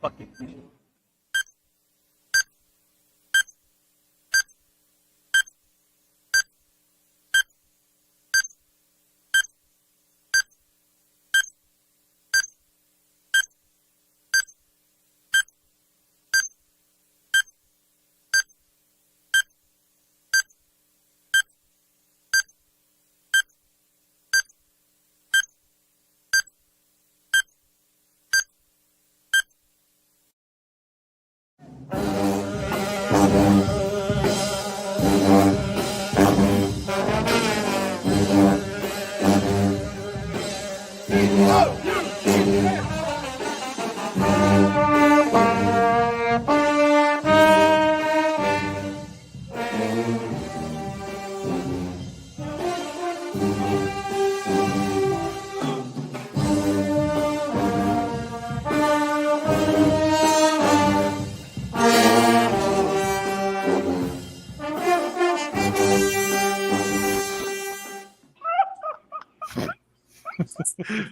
fucking.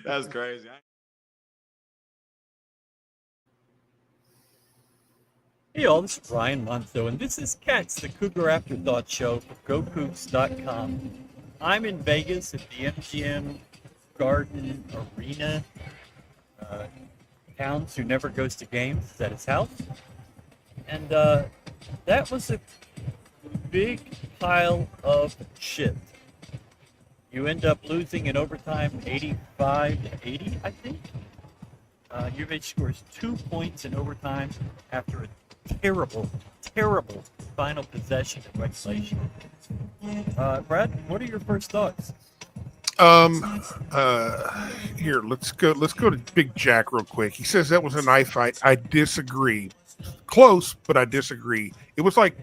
That's crazy. Hey all, this is Ryan Monto, and this is Cats, the Cougar After Thoughts Show for GoCoogs.com. I'm in Vegas at the MGM Garden Arena. Towns who never goes to games is at his house. And that was a big pile of shit. You end up losing in overtime 85-80, I think. UH scores 2 points in overtime after a terrible final possession in regulation. Brad, what are your first thoughts? Here, let's go to Big Jack real quick. He says that was a knife fight. I disagree. Close, but I disagree. It was like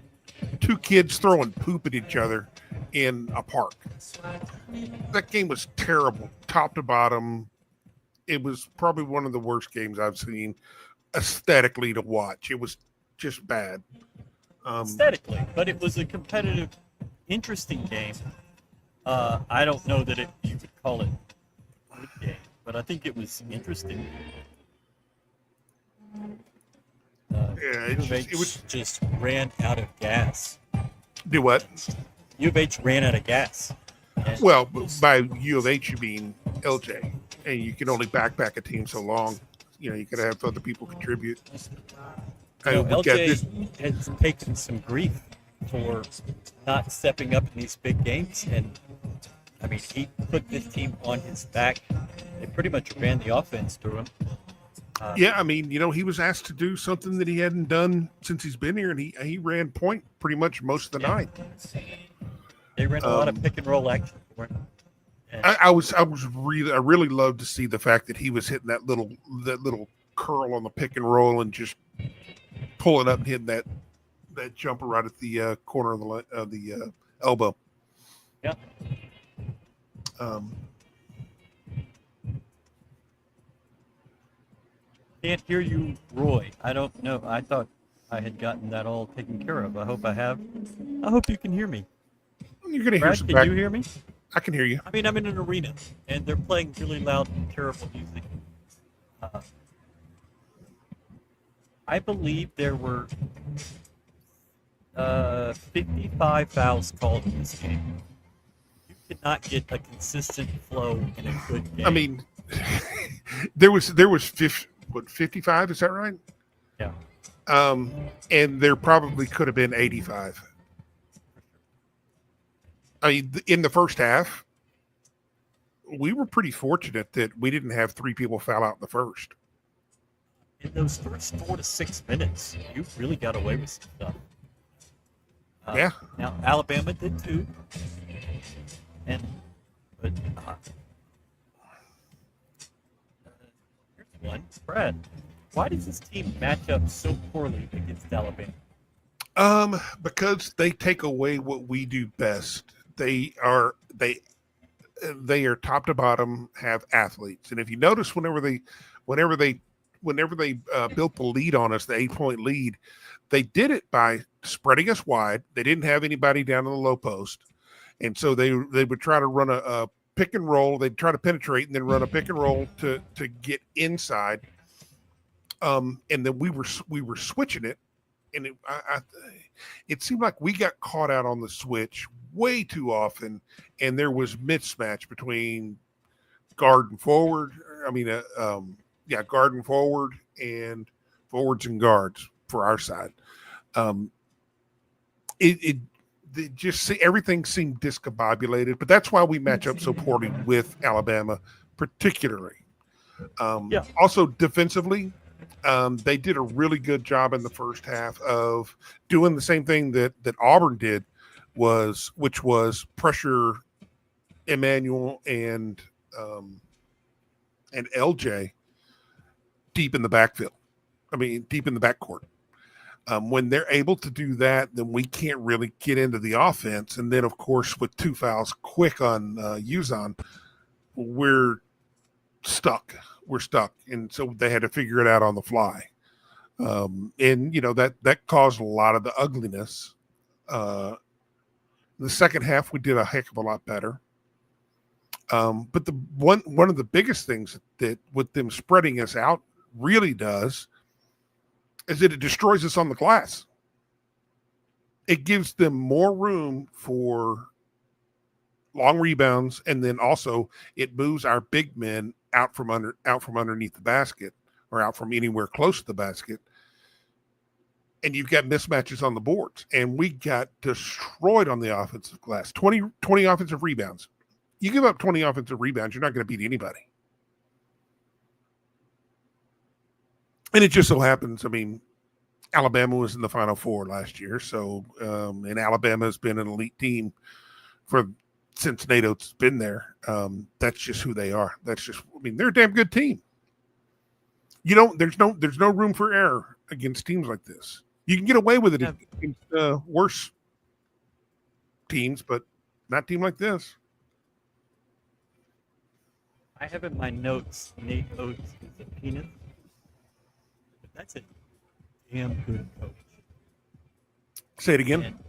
two kids throwing poop at each other in a park. That game was terrible, top to bottom. It was probably one of the worst games I've seen aesthetically to watch. It was just bad. Aesthetically, but it was a competitive, interesting game. I don't know that you would call it a good game, but I think it was interesting. It just ran out of gas. Do what? U of H ran out of gas. Well, by U of H you mean LJ, and you can only backpack a team so long. You know, you got to have other people contribute. LJ has taken some grief for not stepping up in these big games, and I mean, he put this team on his back. They pretty much ran the offense through him. Yeah, I mean, you know, he was asked to do something that he hadn't done since he's been here, and he ran point pretty much most of the night. They ran a lot of pick and roll action for him. I really loved to see the fact that he was hitting that little curl on the pick and roll and just pulling up and hitting that jumper right at the corner of the elbow. Yeah. Can't hear you, Roy. I don't know. I thought I had gotten that all taken care of. I hope I have. I hope you can hear me. You're gonna Brad, hear some can you hear me? I can hear you. I mean, I'm in an arena, and they're playing really loud and terrible music. I believe there were 55 fouls called in this game. You could not get a consistent flow in a good game. I mean, there was 55? Is that right? Yeah. And there probably could have been 85. I mean, in the first half, we were pretty fortunate that we didn't have three people foul out in the first. In those first 4 to 6 minutes, you really got away with some stuff. Yeah. Now Alabama did too, but here's one, Brad. Why does this team match up so poorly against Alabama? Because they take away what we do best. They are top to bottom have athletes, and if you notice, whenever they built the lead on us, the 8-point lead, they did it by spreading us wide. They didn't have anybody down in the low post, and so they would try to run a pick and roll. They'd try to penetrate and then run a pick and roll to get inside. And then we were switching it, and it seemed like we got caught out on the switch way too often, and there was mismatch between guard and forward. Guard and forward, and forwards and guards for our side. It just everything seemed discombobulated, but that's why we match up so poorly with Alabama, particularly. Also defensively, they did a really good job in the first half of doing the same thing that Auburn did, which was pressure Emmanuel and LJ deep in the backfield. Deep in the backcourt. When they're able to do that, then we can't really get into the offense. And then, of course, with 2 fouls quick on Uzon, we're stuck. And so they had to figure it out on the fly. That caused a lot of the ugliness. The second half, we did a heck of a lot better. But the one of the biggest things that with them spreading us out really does is that it destroys us on the glass. It gives them more room for long rebounds, and then also it moves our big men out from underneath the basket, or out from anywhere close to the basket. And you've got mismatches on the boards. And we got destroyed on the offensive glass. 20 offensive rebounds. You give up 20 offensive rebounds, you're not going to beat anybody. And it just so happens, Alabama was in the Final Four last year, so and Alabama has been an elite team since Nate Oates has been there. That's just who they are. They're a damn good team. There's no room for error against teams like this. You can get away with it against worse teams, but not a team like this. I have in my notes Nate Oates is a penis. But that's a damn good coach. Say it again. And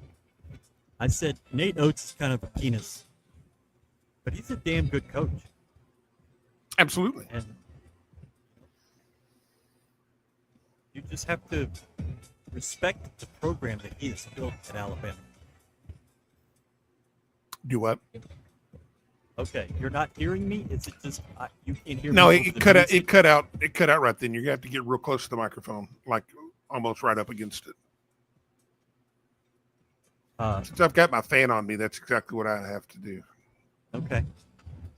I said Nate Oates is kind of a penis, but he's a damn good coach. Absolutely. And you just have to respect the program that he has built at Alabama. Do what? Okay, you're not hearing me? Is it just you can't hear me? No, it cut out. It cut out. It cut out right then. You have to get real close to the microphone, like almost right up against it. Since I've got my fan on me, that's exactly what I have to do. Okay,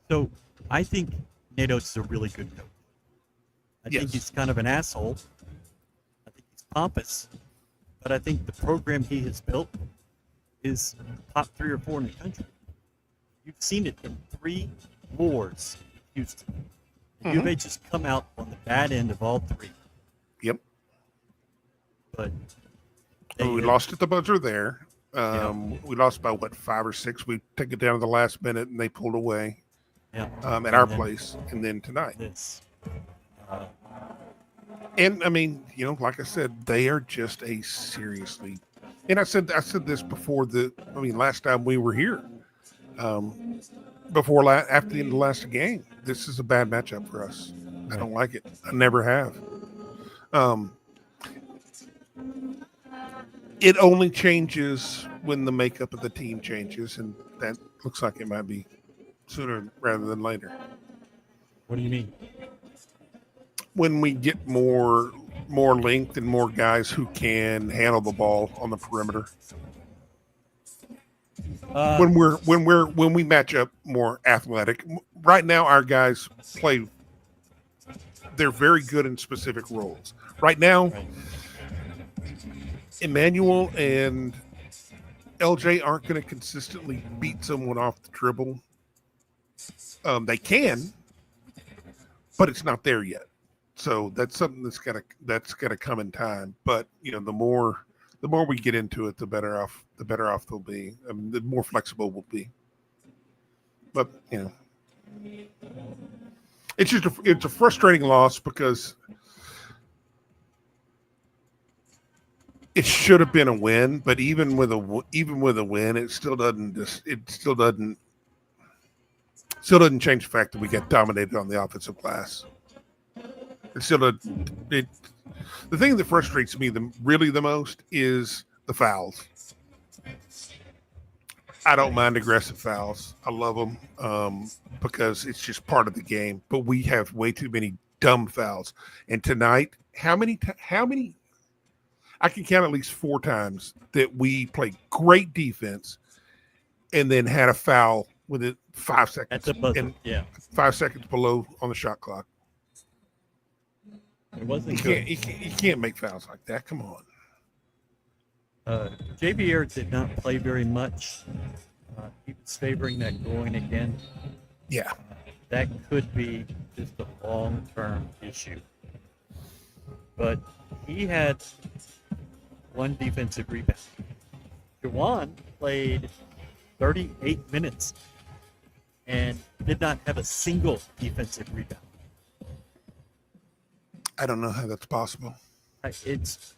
so I think Nate Oates is a really good coach. I think he's kind of an asshole. I think he's pompous, but I think the program he has built is top 3 or 4 in the country. You've seen it in 3 wars in Houston. Mm-hmm. UH has come out on the bad end of all 3. Yep. But we lost at the buzzer there. We lost by 5 or 6. We took it down to the last minute, and they pulled away. Yeah. At our place, and then tonight. And like I said, they are just a seriously. And I said this before last time we were here. After the end of the last game, this is a bad matchup for us. I don't like it. I never have. It only changes when the makeup of the team changes, and that looks like it might be sooner rather than later. What do you mean? When we get more length and more guys who can handle the ball on the perimeter. When we match up more athletic. Right now, our guys play. They're very good in specific roles. Right now, Emmanuel and LJ aren't going to consistently beat someone off the dribble. They can, but it's not there yet. So that's something that's gotta come in time. But the more we get into it, the better off they'll be. The more flexible we'll be. But it's a frustrating loss because it should have been a win. But even with a win, it still doesn't change the fact that we get dominated on the offensive glass. It's still the thing that frustrates me really the most is the fouls. I don't mind aggressive fouls. I love them because it's just part of the game. But we have way too many dumb fouls. And tonight, how many? I can count at least 4 times that we played great defense and then had a foul within 5 seconds. At the buzzer, and yeah. 5 seconds below on the shot clock. It wasn't You good. can't make fouls like that. Come on. JBR did not play very much. He was favoring that groin again. Yeah. That could be just a long-term issue. But he had 1 defensive rebound. Juwan played 38 minutes and did not have a single defensive rebound. I don't know how that's possible. It's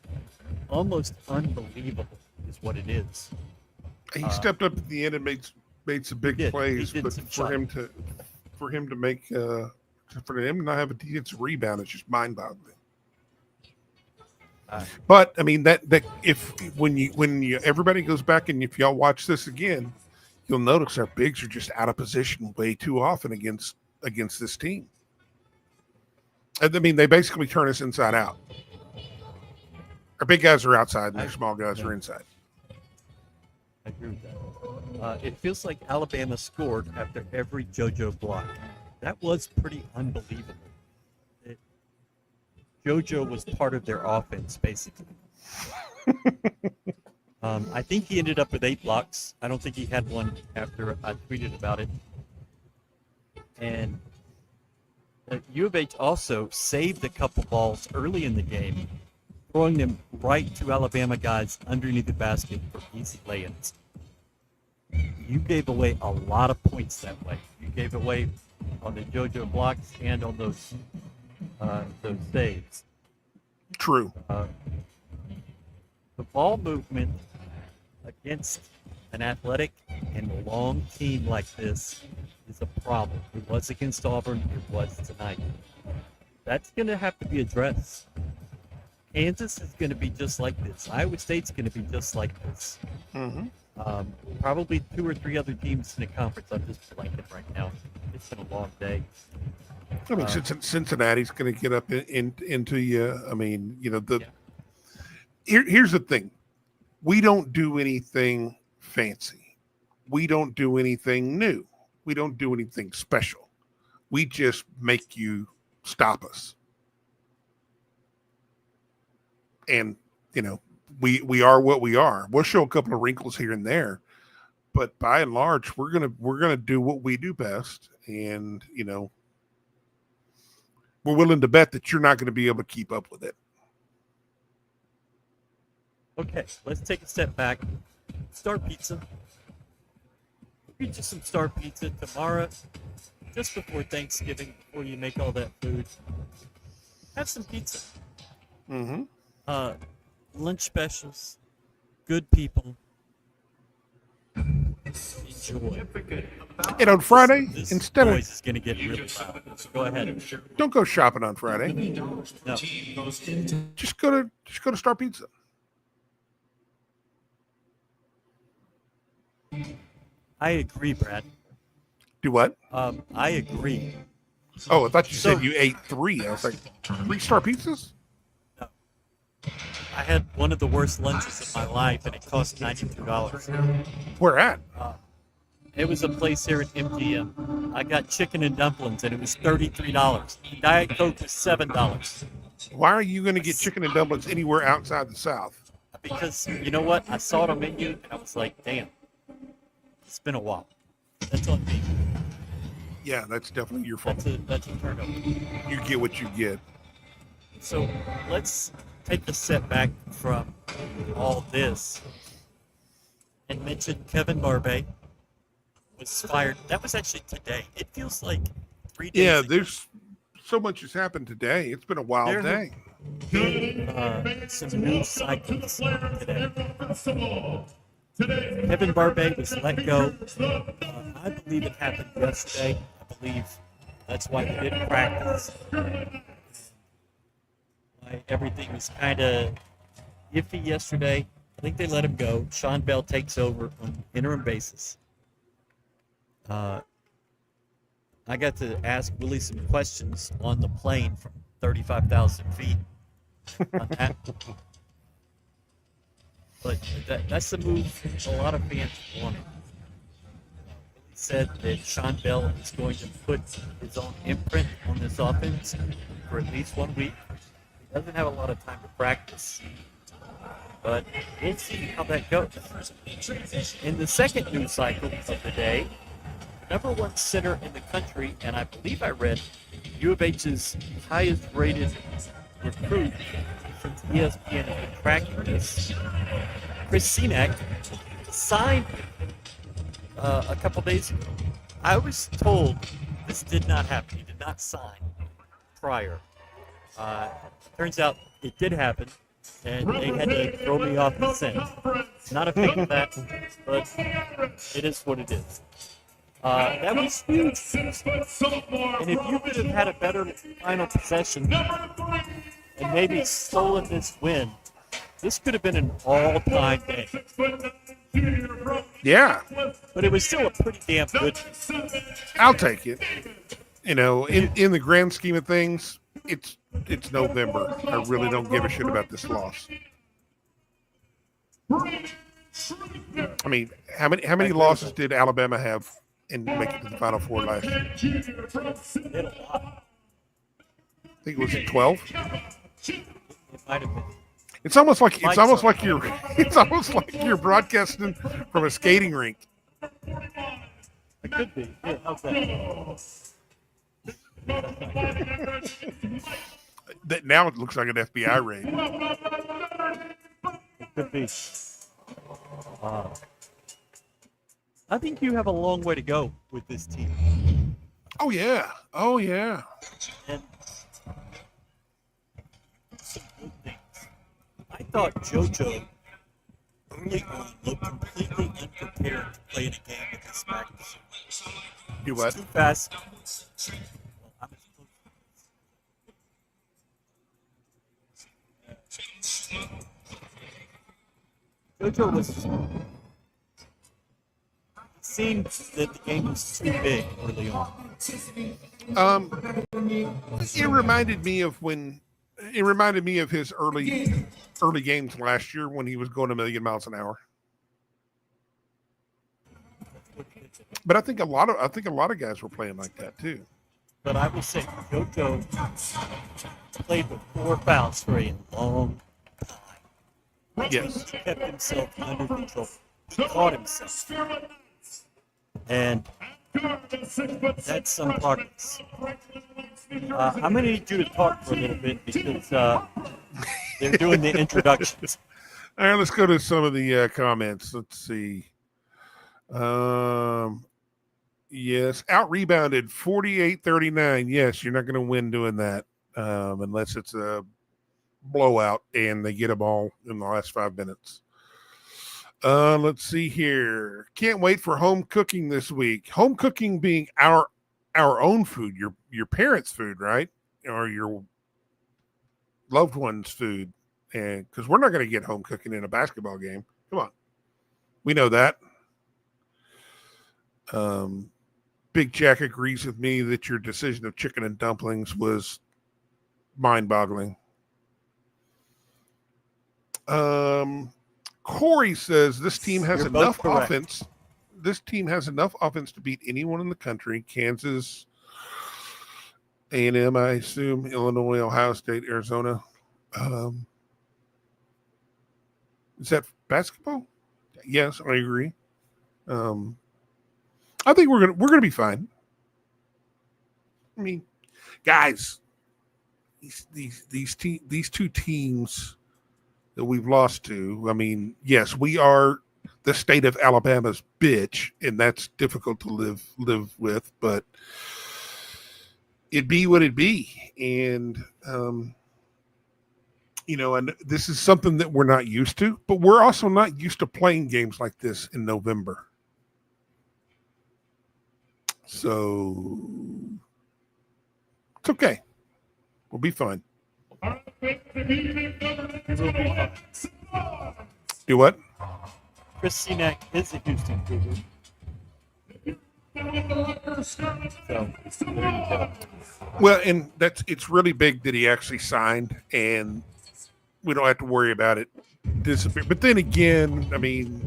almost unbelievable is what it is. He stepped up at the end and made some big plays, but for him to make for him to not have a defensive rebound is just mind-boggling. But I mean that if when you everybody goes back and if y'all watch this again, you'll notice our bigs are just out of position way too often against this team. I mean, they basically turn us inside out. Our big guys are outside and our small guys are inside. I agree with that. It feels like Alabama scored after every JoJo block. That was pretty unbelievable. JoJo was part of their offense, basically. I think he ended up with 8 blocks. I don't think he had one after I tweeted about it. And U of H also saved a couple balls early in the game, throwing them right to Alabama guys underneath the basket for easy lay-ins. You gave away a lot of points that way. You gave away on the JoJo blocks and on those saves. True. The ball movement against an athletic and long team like this is a problem. It was against Auburn. It was tonight. That's going to have to be addressed. Kansas is going to be just like this. Iowa State's going to be just like this. Mm-hmm. Probably 2 or 3 other teams in the conference. I'm just blanking right now. It's been a long day. I mean, Cincinnati's going to get up into you. I mean, here's the thing. We don't do anything fancy. We don't do anything new. We don't do anything special. We just make you stop us. And, we are what we are. We'll show a couple of wrinkles here and there, but by and large, we're gonna do what we do best. And, we're willing to bet that you're not going to be able to keep up with it. Okay, let's take a step back. Star Pizza. Get you some Star Pizza tomorrow, just before Thanksgiving, before you make all that food. Have some pizza. Mm-hmm. Lunch specials. Good people. Enjoy. And on Friday, This instead noise of is going to get really loud. Go ahead. don't go shopping on Friday. No. Just go to Star Pizza. I agree, Brad. Do what? I agree. Oh, I thought you So- said you ate 3. I was like, 3 Star Pizzas? No. I had one of the worst lunches of my life, and it cost $92. Where at? It was a place here at MGM. I got chicken and dumplings, and it was $33. Diet Coke was $7. Why are you going to get chicken and dumplings anywhere outside the South? Because, you know what? I saw it on menu, and I was like, damn. It's been a while. That's on me. Yeah, that's definitely your fault. That's a turnover. You get what you get. So let's take a step back from all this and mention Kevin Barbay was fired. That was actually today. It feels like 3 days Yeah, ago. there's so much has happened today. It's been a wild There- day. Some news cycles today. Kevin Barbay was let go. I believe it happened yesterday. I believe that's why he didn't practice. why everything was kind of iffy yesterday. I think they let him go. Sean Bell takes over on an interim basis. I got to ask Willie some questions on the plane from 35,000 feet on that. But that's the move a lot of fans wanted. He said that Sean Bell is going to put his own imprint on this offense for at least 1 week. He doesn't have a lot of time to practice, but we'll see how that goes. In the second news cycle of the day, the number one center in the country, and I believe I read U of H's highest rated recruit since ESPN has been tracking this, Chris Cenac, signed a couple days ago. I was told this did not happen. He did not sign prior. Turns out it did happen, and they had to throw me off the scent. Not a fan of that, but it is what it is. That was huge. And if you could have had a better final possession and maybe stolen this win, this could have been an all-time game. Yeah, But it was still a pretty damn good. I'll take it. You know, in the grand scheme of things, it's November. I really don't give a shit about this loss. I mean, how many losses did Alabama have and make it to the Final Four last year? I think it was 12. It might have been. It's almost like you're broadcasting from a skating rink. It could be. Here, how's that? That now it looks like an FBI raid. It could be. I think you have a long way to go with this team. Oh yeah. And some good things. I thought JoJo early on looked completely unprepared to play in a game with this magnitude. Do what? Too fast. JoJo was. It seemed that the game was too big early on. It reminded me of his early games last year when he was going a million miles an hour. But I think a lot of guys were playing like that too. But I will say JoJo played with 4 fouls for a long time. Yes. He kept himself under control. He caught himself. And that's some progress. I'm going to need you to talk for a little bit because they're doing the introductions. All right, let's go to some of the comments. Let's see. Yes, out-rebounded 48-39. Yes, you're not going to win doing that unless it's a blowout and they get a ball in the last 5 minutes. Let's see here. Can't wait for home cooking this week. Home cooking being our own food, your parents' food, right? Or your loved one's food. And because we're not going to get home cooking in a basketball game. Come on. We know that. Big Jack agrees with me that your decision of chicken and dumplings was mind-boggling. Corey says this team has enough offense. This team has enough offense to beat anyone in the country. Kansas, A&M, I assume, Illinois, Ohio State, Arizona. Is that basketball? Yes, I agree. I think we're gonna be fine. I mean, guys, these two teams that we've lost to. I mean, yes, we are the state of Alabama's bitch, and that's difficult to live with. But it'd be what it'd be, and and this is something that we're not used to. But we're also not used to playing games like this in November. So it's okay. We'll be fine. Do what? Chris Cenac is a Houston Cougar. So, there you go. Well, and it's really big that he actually signed, and we don't have to worry about it disappear. But then again, I mean,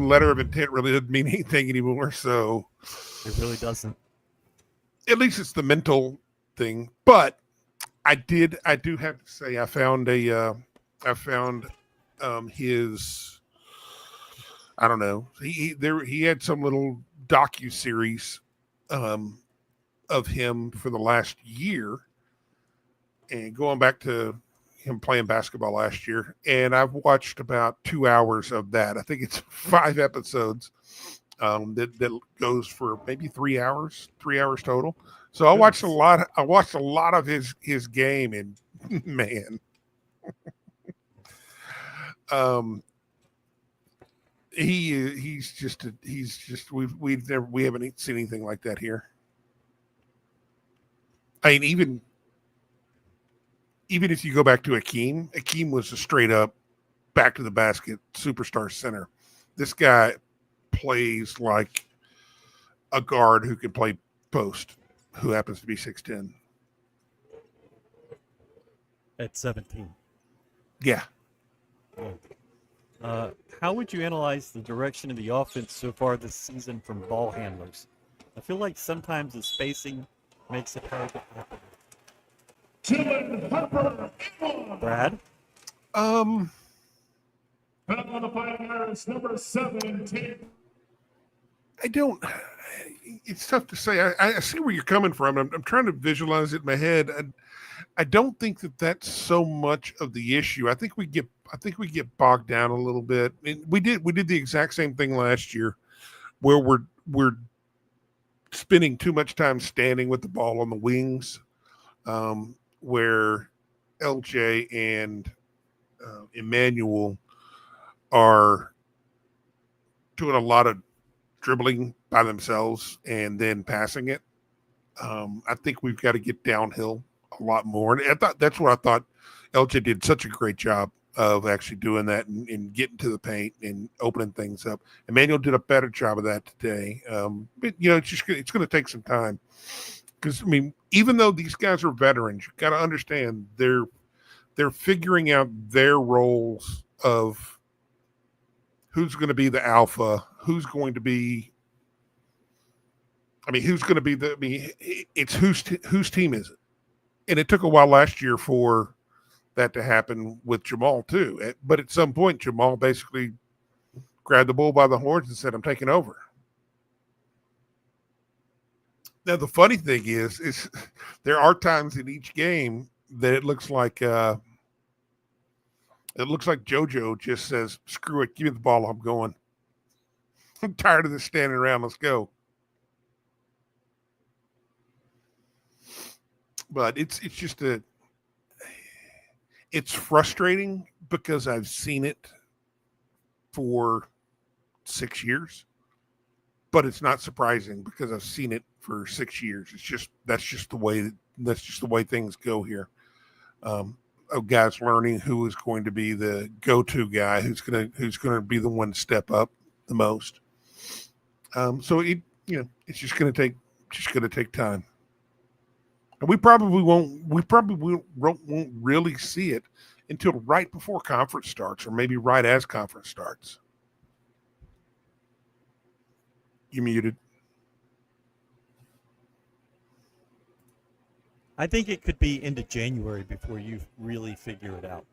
letter of intent really doesn't mean anything anymore. So It really doesn't. at least it's the mental thing. But I do have to say, I found his, I don't know, he had some little docu-series of him for the last year, and going back to him playing basketball last year, and I've watched about 2 hours of that. I think it's 5 episodes that goes for maybe 3 hours total. So I watched a lot of his game, and man, he's just we haven't seen anything like that here. I mean, even if you go back to Akeem was a straight up back to the basket superstar center. This guy plays like a guard who can play post, who happens to be 6'10". At 17. Yeah. How would you analyze the direction of the offense so far this season from ball handlers? I feel like sometimes the spacing makes it hard to happen. Brad? On the Pioneers, number 17. I don't. It's tough to say. I see where you're coming from. I'm trying to visualize it in my head. I don't think that's so much of the issue. I think we get bogged down a little bit. And we did the exact same thing last year, where we're spending too much time standing with the ball on the wings, where LJ and Emmanuel are doing a lot of dribbling by themselves and then passing it. I think we've got to get downhill a lot more. And that's what I thought LJ did such a great job of actually doing that and getting to the paint and opening things up. Emmanuel did a better job of that today. But it's going to take some time, because I mean, even though these guys are veterans, you've got to understand they're figuring out their roles of who's going to be the alpha, who's going to be it's whose team is it? And it took a while last year for that to happen with Jamal too. But at some point, Jamal basically grabbed the bull by the horns and said, "I'm taking over." Now, the funny thing is there are times in each game that it looks like JoJo just says, "Screw it, give me the ball, I'm going. I'm tired of this standing around, let's go." But it's frustrating because I've seen it for 6 years, but it's not surprising because I've seen it for 6 years. That's just the way things go here. Of guys learning who is going to be the go-to guy, who's going to be the one to step up the most. So it's just going to take time. And we probably won't really see it until right before conference starts, or maybe right as conference starts. You muted. I think it could be into January before you really figure it out.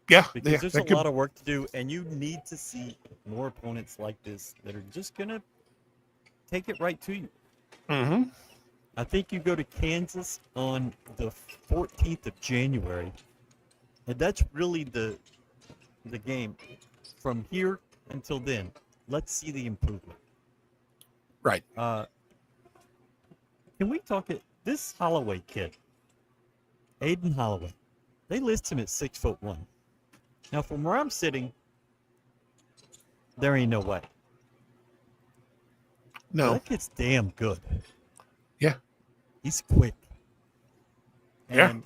Yeah, because there's a lot of work to do, and you need to see more opponents like this that are just going to take it right to you. Mm-hmm. I think you go to Kansas on the 14th of January, and that's really the game. From here until then, let's see the improvement. Right. Can we talk it? This Holloway kid, Aiden Holloway, they list him at 6'1". Now, from where I'm sitting, there ain't no way. No. That kid's damn good. Yeah. He's quick. And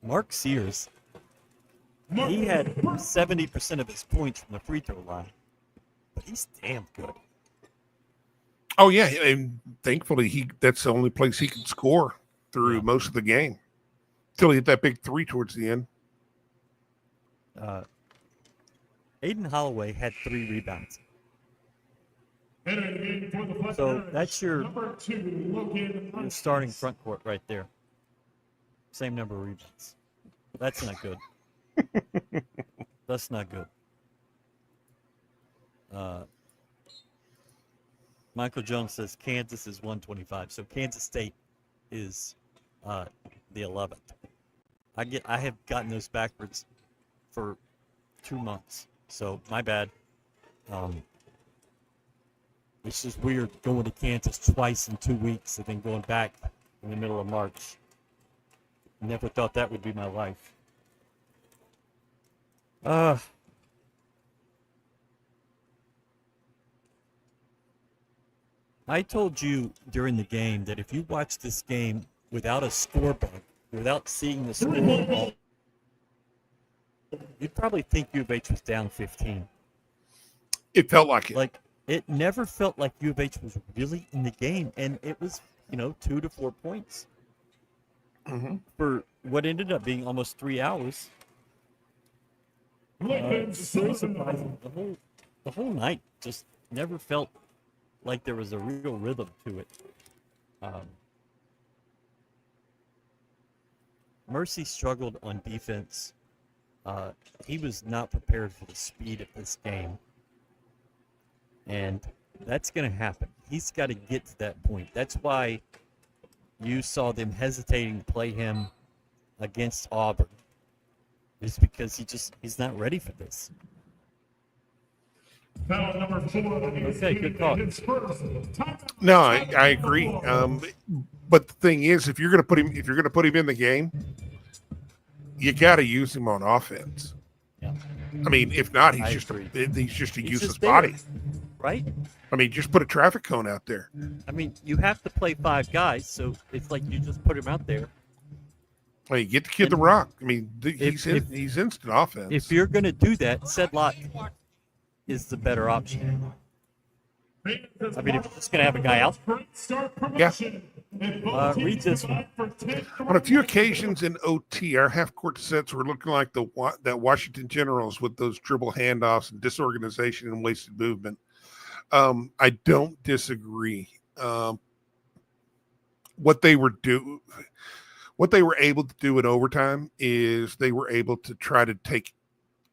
Mark Sears, he had 70% of his points from the free throw line, but he's damn good. Oh yeah, and thankfully that's the only place he could score through most of the game till he hit that big three towards the end. Aiden Holloway had 3 rebounds. So that's your starting front court right there. Same number of rebounds. That's not good. That's not good. Michael Jones says Kansas is 125. So Kansas State is the 11th. I have gotten those backwards for 2 months. So my bad. It's just weird going to Kansas twice in 2 weeks and then going back in the middle of March. Never thought that would be my life. I told you during the game that if you watch this game without a scorebook, without seeing the score, you'd probably think U of H was down 15. It felt like it. Like, it never felt like U of H was really in the game, and it was, 2 to 4 points for what ended up being almost 3 hours. It's very surprising. The whole night just never felt like there was a real rhythm to it. Mercy struggled on defense. He was not prepared for the speed of this game. And that's going to happen. He's got to get to that point. That's why you saw them hesitating to play him against Auburn. It's because he's not ready for this. Okay, good talk. No, I agree. But the thing is, if you're going to put him in the game, you got to use him on offense. Yeah. I mean, if not, he's just a useless body. Right? I mean, just put a traffic cone out there. I mean, you have to play 5 guys, so it's like you just put him out there. I mean, get the kid the rock. I mean, he's instant offense. If you're going to do that, Cenac is the better option. I mean, if you're just going to have a guy out. Yeah. Read this one. On a few occasions in OT, our half-court sets were looking like that Washington Generals with those dribble handoffs and disorganization and wasted movement. I don't disagree. What they were able to do in overtime is they were able to try to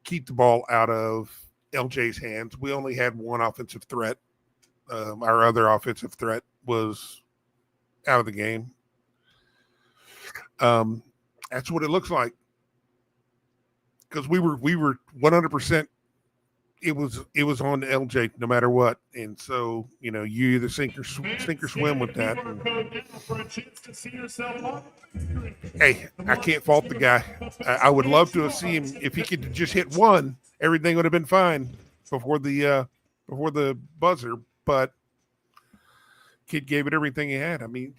keep the ball out of LJ's hands. We only had one offensive threat. Our other offensive threat was out of the game. That's what it looks like. Because we were 100%. It was on LJ no matter what, and so you either sink or swim with that. Hey, I can't fault the guy. I would love to have seen him if he could just hit one. Everything would have been fine before the buzzer, but kid gave it everything he had. I mean,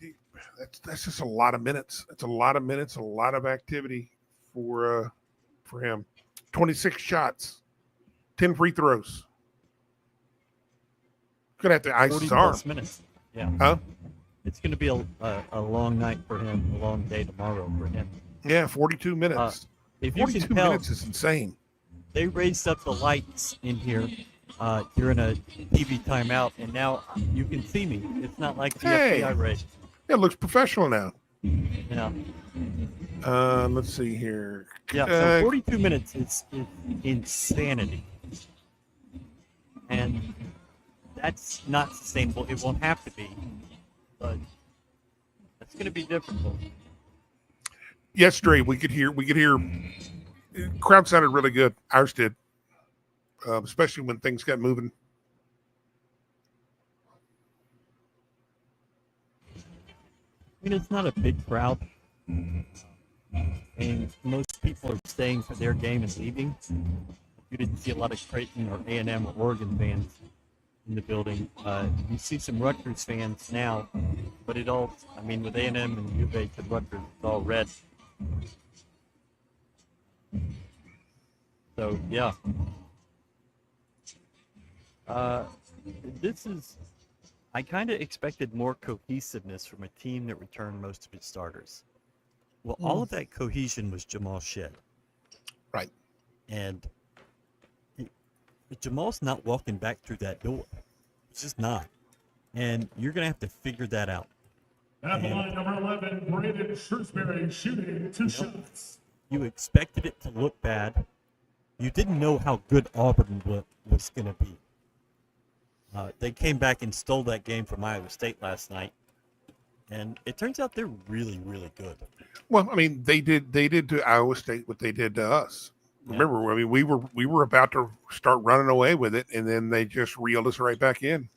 that's just a lot of minutes. It's a lot of minutes, a lot of activity for him. 26 shots. 10 free throws. Gonna have to ice his arm. Minutes. Yeah. Huh? It's gonna be a long night for him, a long day tomorrow for him. Yeah, 42 minutes. If you 42 can tell, minutes is insane. They raised up the lights in here during a TV timeout, and now you can see me. It's not like the FBI raid. It looks professional now. Yeah. Let's see here. Yeah, so 42 minutes is insanity. And that's not sustainable. It won't have to be, but it's going to be difficult. Yesterday we could hear. Crowd sounded really good. Ours did, especially when things got moving. I mean, it's not a big crowd, and most people are staying for their game and leaving. You didn't see a lot of Creighton or A&M or Oregon fans in the building. You see some Rutgers fans now, but with A&M and U of H and Rutgers, it's all red. So yeah. This is. I kind of expected more cohesiveness from a team that returned most of its starters. Well, all of that cohesion was Jamal shed. Right. And Jamal's not walking back through that door. It's just not. And you're going to have to figure that out. At the line, number 11, Braden Shrewsbury shooting 2 shots. You expected it to look bad. You didn't know how good Auburn was going to be. They came back and stole that game from Iowa State last night. And it turns out they're really, really good. Well, I mean, they did to Iowa State what they did to us. Remember, I mean, we were about to start running away with it, and then they just reeled us right back in.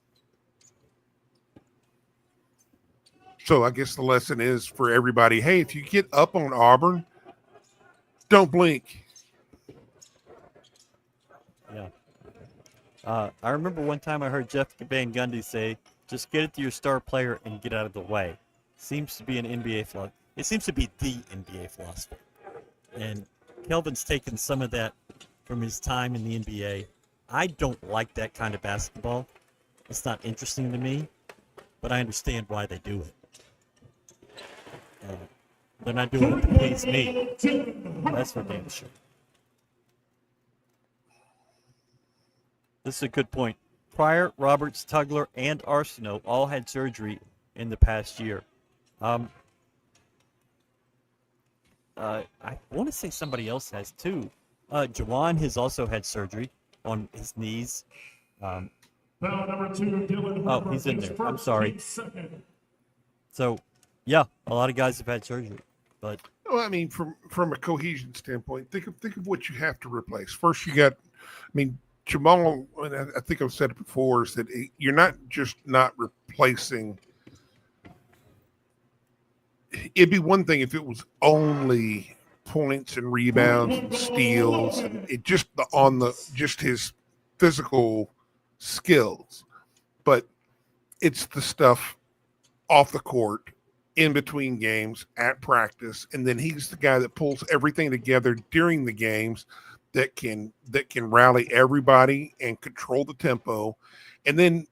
So I guess the lesson is for everybody, hey, if you get up on Auburn, don't blink. Yeah. I remember one time I heard Jeff Van Gundy say, just get it to your star player and get out of the way. Seems to be an NBA philosophy. It seems to be the NBA philosophy. And Kelvin's taken some of that from his time in the NBA. I don't like that kind of basketball. It's not interesting to me, but I understand why they do it. They're not doing it to please me. That's for damn sure. This is a good point. Pryor, Roberts, Tugler, and Arsenault all had surgery in the past year. I want to say somebody else has too. Jawan has also had surgery on his knees. Foul number 2, Galen. Oh, he's in there. I'm sorry. So, yeah, a lot of guys have had surgery, but Well, I mean, from a cohesion standpoint, think of what you have to replace. First, you got, I mean, Jamal, and I think I've said it before, is that you're not just not replacing. It'd be one thing if it was only points and rebounds and steals, and it just just his physical skills, but it's the stuff off the court, in between games, at practice, and then he's the guy that pulls everything together during the games that can rally everybody and control the tempo, and then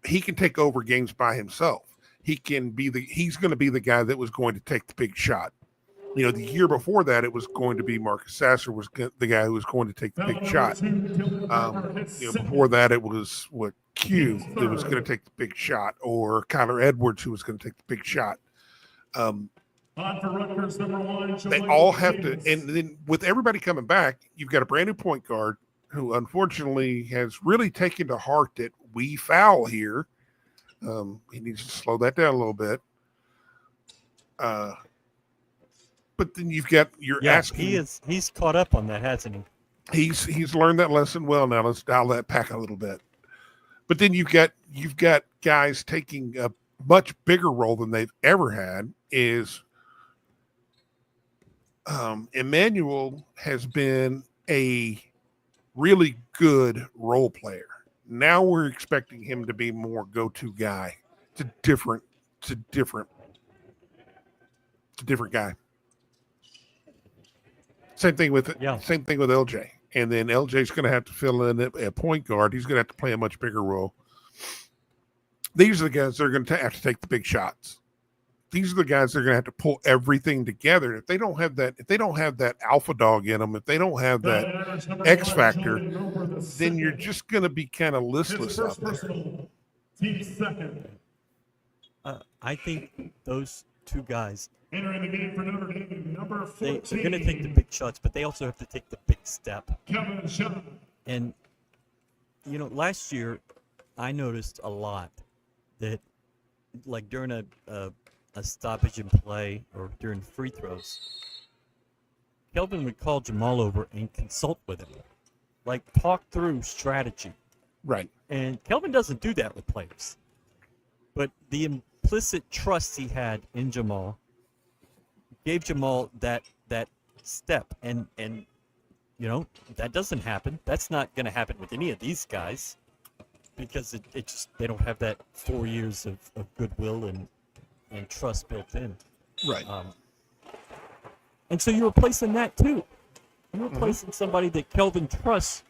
he can take over games by himself. He's going to be the guy that was going to take the big shot. You know, the year before that, it was going to be Marcus Sasser was the guy who was going to take the big shot. Before that, it was Q that was going to take the big shot, or Kyler Edwards who was going to take the big shot. They all have to, and then with everybody coming back, you've got a brand new point guard who unfortunately has really taken to heart that we foul here. He needs to slow that down a little bit. But then you've got asking. He's caught up on that, hasn't he? He's learned that lesson well. Now let's dial that back a little bit. But then you've got guys taking a much bigger role than they've ever had. Emmanuel has been a really good role player. Now we're expecting him to be more go-to guy. It's a different guy. Same thing with LJ. And then LJ's going to have to fill in a point guard. He's going to have to play a much bigger role. These are the guys that are going to have to take the big shots. These are the guys that are going to have to pull everything together. If they don't have that alpha dog in them, if they don't have that X factor, then you're just going to be kind of listless out there. I think those two guys, entering the game for Notre Dame, number 14. they're going to take the big shots, but they also have to take the big step. And, you know, last year I noticed a lot that, like during a stoppage in play or during free throws, Kelvin would call Jamal over and consult with him, like talk through strategy. Right. And Kelvin doesn't do that with players. But the implicit trust he had in Jamal gave Jamal that step. And you know, that doesn't happen. That's not going to happen with any of these guys because it just, they don't have that 4 years of goodwill and trust built in. Right. And so you're replacing that too. I'm replacing somebody that Kelvin trusts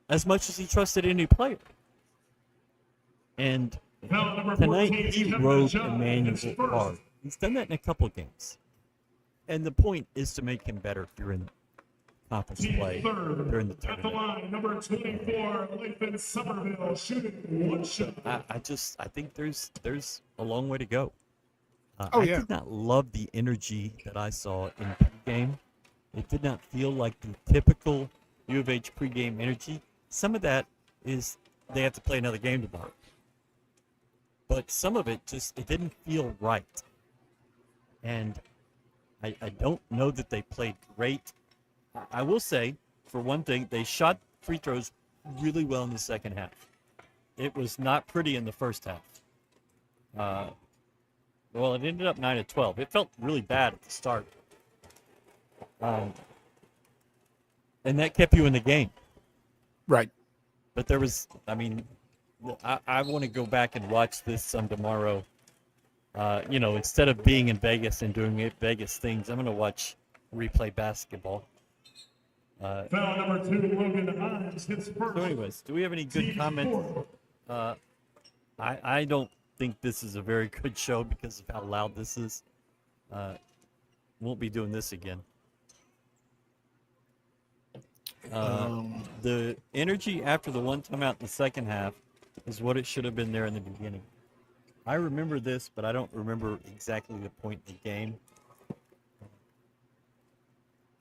as much as he trusted any player. And Foul number tonight 14, he Kevin rode John, Emmanuel his first. hard. He's done that in a couple of games. And the point is to make him better during conference Team play, third. during the At the tournament. line, number 24, Lathan Somerville, shooting one shot. I think there's a long way to go. Oh, I yeah. did not love the energy that I saw in pregame. It did not feel like the typical U of H pregame energy. Some of that is they have to play another game tomorrow. But some of it it didn't feel right. And I don't know that they played great. I will say, for one thing, they shot free throws really well in the second half. It was not pretty in the first half. Well, it ended up 9-12. It felt really bad at the start. And that kept you in the game. Right. But there was, I want to go back and watch this some tomorrow. Instead of being in Vegas and doing Vegas things, I'm going to watch replay basketball. Foul number 2, Logan Hines, his first. So anyways, do we have any good comments? I don't think this is a very good show because of how loud this is. Won't be doing this again. The energy after the one timeout in the second half is what it should have been there in the beginning. I remember this, but I don't remember exactly the point in the game.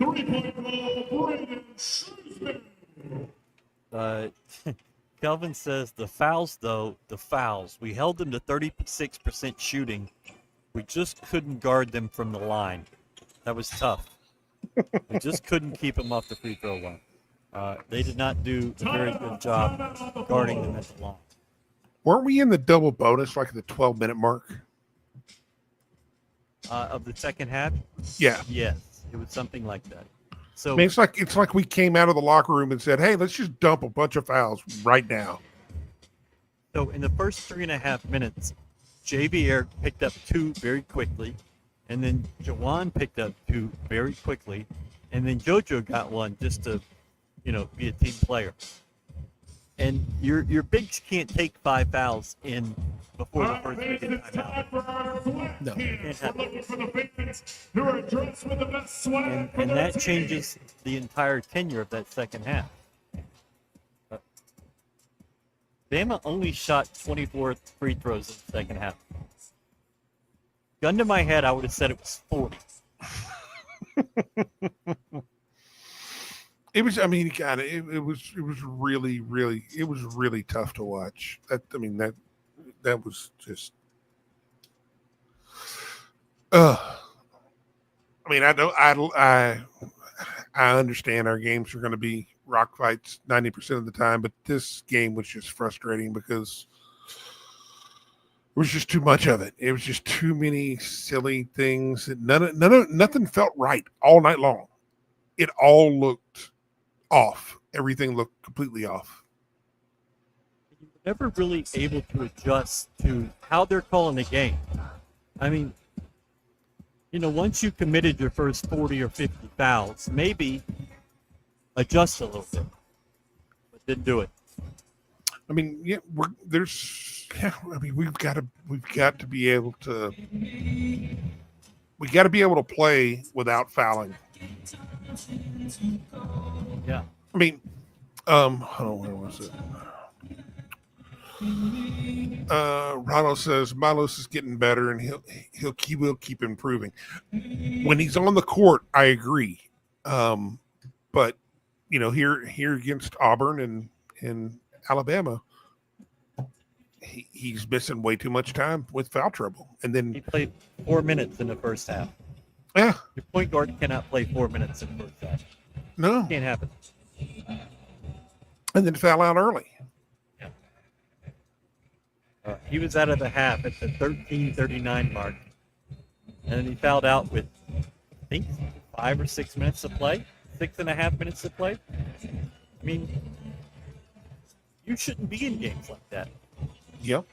3-point goal, Brandon Shrewsbury. Kelvin says the fouls. We held them to 36% shooting. We just couldn't guard them from the line. That was tough. We just couldn't keep them off the free throw line. They did not do a very good job guarding them at the line. Weren't we in the double bonus like at the 12-minute mark? Of the second half? Yeah. Yes, it was something like that. So I mean, it's like we came out of the locker room and said, "Hey, let's just dump a bunch of fouls right now." So in the first 3.5 minutes, JVR picked up 2 very quickly, and then Jawan picked up 2 very quickly, and then JoJo got one just to, be a team player. And your bigs can't take 5 fouls in before the first It's timeout. time for our sweat No. cans. We're looking for the fans who are dressed with the best sweat for And their that team. changes the entire tenure of that second half. Bama only shot 24 free throws in the second half. Gun to my head, I would have said it was 40. It was. I mean, God, it was really, really tough to watch. That was just. I mean, I understand our games are going to be rock fights 90% of the time, but this game was just frustrating because it was just too much of it. It was just too many silly things. Nothing felt right all night long. It all looked off. Everything looked completely off. You were never really able to adjust to how they're calling the game. I mean, once you committed your first 40 or 50 fouls, maybe adjust a little bit, but didn't do it. I mean, we've got to be able to. We got to be able to play without fouling. Yeah. I mean, hold on, where was it? Ronald says Milos is getting better and he will keep improving. When he's on the court, I agree. But here against Auburn and Alabama, he's missing way too much time with foul trouble. And then He played 4 minutes in the first half. yeah, Your point guard cannot play 4 minutes in the first half. no, Can't happen. and then foul out early. He was out of the half at the 13:39 mark. And then he fouled out with, I think, 5 or 6 minutes to play. 6.5 minutes to play. I mean, you shouldn't be in games like that. Yep.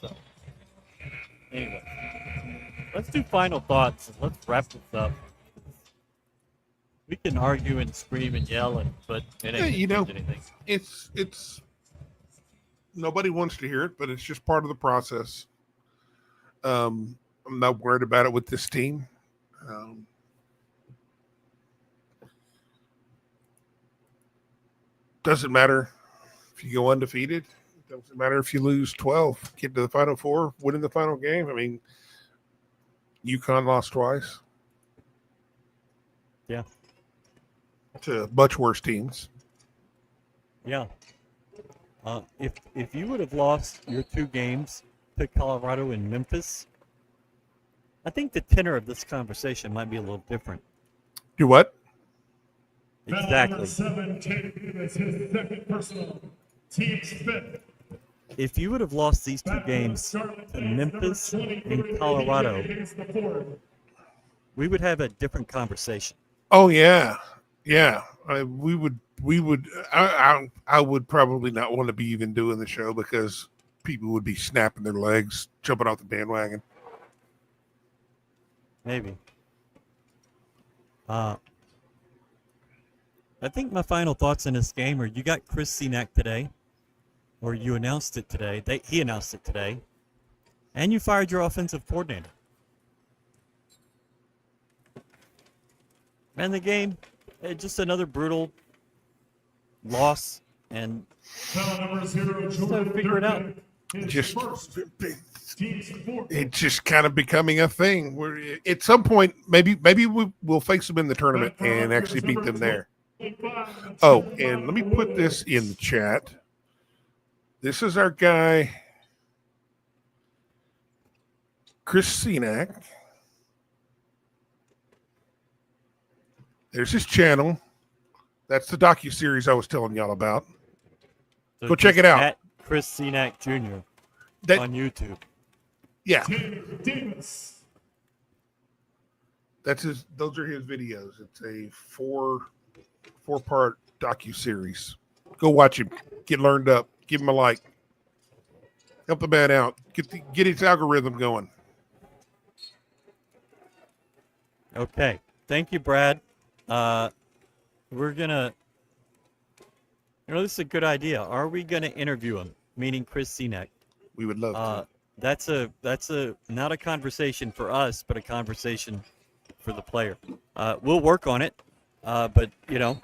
So, anyway, let's do final thoughts and let's wrap this up. We can argue and scream and yell, but it Yeah, ain't you gonna know, change anything. it's nobody wants to hear it, but it's just part of the process. I'm not worried about it with this team. Um, doesn't matter if you go undefeated. Doesn't matter if you lose 12, get to the Final Four, winning the final game. I mean, UConn lost twice. Yeah. To much worse teams. Yeah. If you would have lost your 2 games to Colorado and Memphis, I think the tenor of this conversation might be a little different. Do what? Exactly. 7, taking his second personal, team's fifth. If you would have lost these 2 games to Memphis and Colorado, we would have a different conversation. Oh yeah, yeah. We would. I would probably not want to be even doing the show because people would be snapping their legs, jumping off the bandwagon. Maybe. I think my final thoughts on this game are: you got Chris Cenac today, or you announced it today. He announced it today, and you fired your offensive coordinator. And the game, just another brutal loss, and so figure it out. Just it's just kind of becoming a thing. Where at some point, maybe we'll face them in the tournament and actually beat them there. Oh, and let me put this in the chat. This is our guy, Chris Cenac. There's his channel. That's the docuseries I was telling y'all about. So go check it out. At Chris Cenac Jr. On YouTube. Yeah. That's his. Those are his videos. It's a four-part docuseries. Go watch him. Get learned up. Give him a like. Help the man out. Get his algorithm going. Okay. Thank you, Brad. We're gonna. This is a good idea. Are we gonna interview him? Meaning Chris Cenac. We would love to. That's a not a conversation for us, but a conversation for the player. We'll work on it, but you're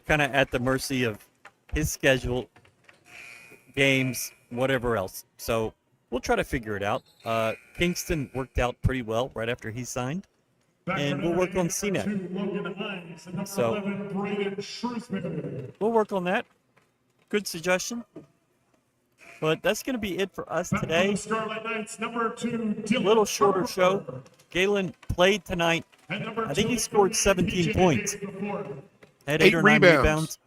kind of at the mercy of his schedule, games, whatever else. So we'll try to figure it out. Kingston worked out pretty well right after he signed, and we'll work on Cenac. So we'll work on that. Good suggestion. But that's going to be it for us today. A little shorter show. Galen played tonight. I think he scored 17 points. Had 8 or 9 rebounds.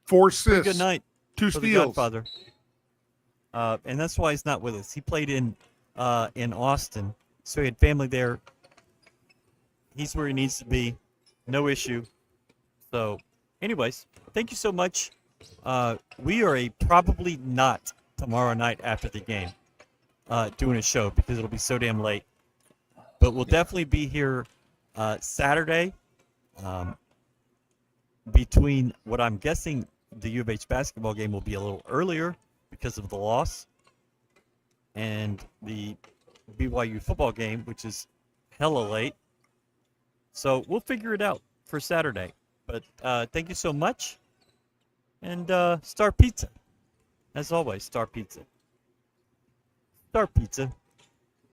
4 assists. Good night. 2 for steals. The Godfather. And that's why he's not with us. He played in Austin, so he had family there. He's where he needs to be. No issue. So, anyways, thank you so much. We are probably not tomorrow night after the game doing a show because it'll be so damn late. But we'll definitely be here Saturday between what I'm guessing the U of H basketball game will be a little earlier because of the loss, and the BYU football game, which is hella late. So we'll figure it out for Saturday. But thank you so much. And Star Pizza. As always, Star Pizza. Star Pizza.